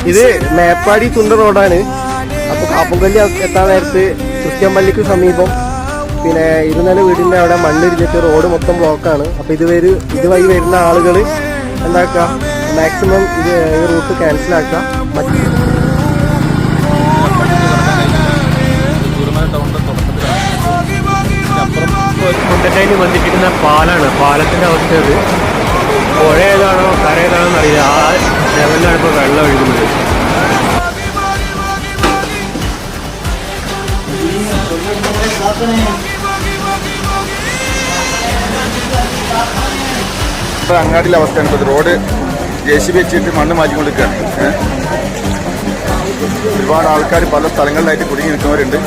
ഇത് മേപ്പാടി തുണ്ട റോഡാണ്. അപ്പൊ കാപ്പുംകല്ല് എത്താൻ നേരത്ത് ക്രിസ്ത്യൻ സമീപം പിന്നെ ഇരുനില വീടിന്റെ അവിടെ മണ്ണിരിഞ്ഞിട്ട് റോഡ് മൊത്തം ബ്ലോക്കാണ്. അപ്പൊ ഇതുവഴി വരുന്ന ആളുകൾ എന്താക്കുക, മാക്സിമം ഈ റൂട്ട് ക്യാൻസൽ ആക്കുക. കുണ്ടറ്റയിൽ വന്നിട്ടിരിക്കുന്ന പാലാണ്. പാലത്തിന്റെ അവസ്ഥ അത് പുഴ ഏതാണോ കര ഏതാണോ എന്നറിയില്ല. ആ ലെവലിലാണ് ഇപ്പോൾ വെള്ളം ഒഴുകുന്നത്. ഇപ്പോൾ അങ്ങാടിയിലെ അവസ്ഥയാണ്. ഇപ്പോൾ റോഡ് JCB വെച്ചിട്ട് മണ്ണ് മാറ്റിക്കൊണ്ടിരിക്കുകയാണ്. ഒരുപാട് ആൾക്കാർ പല സ്ഥലങ്ങളിലായിട്ട് കുടുങ്ങി നിൽക്കുന്നവരുണ്ട്.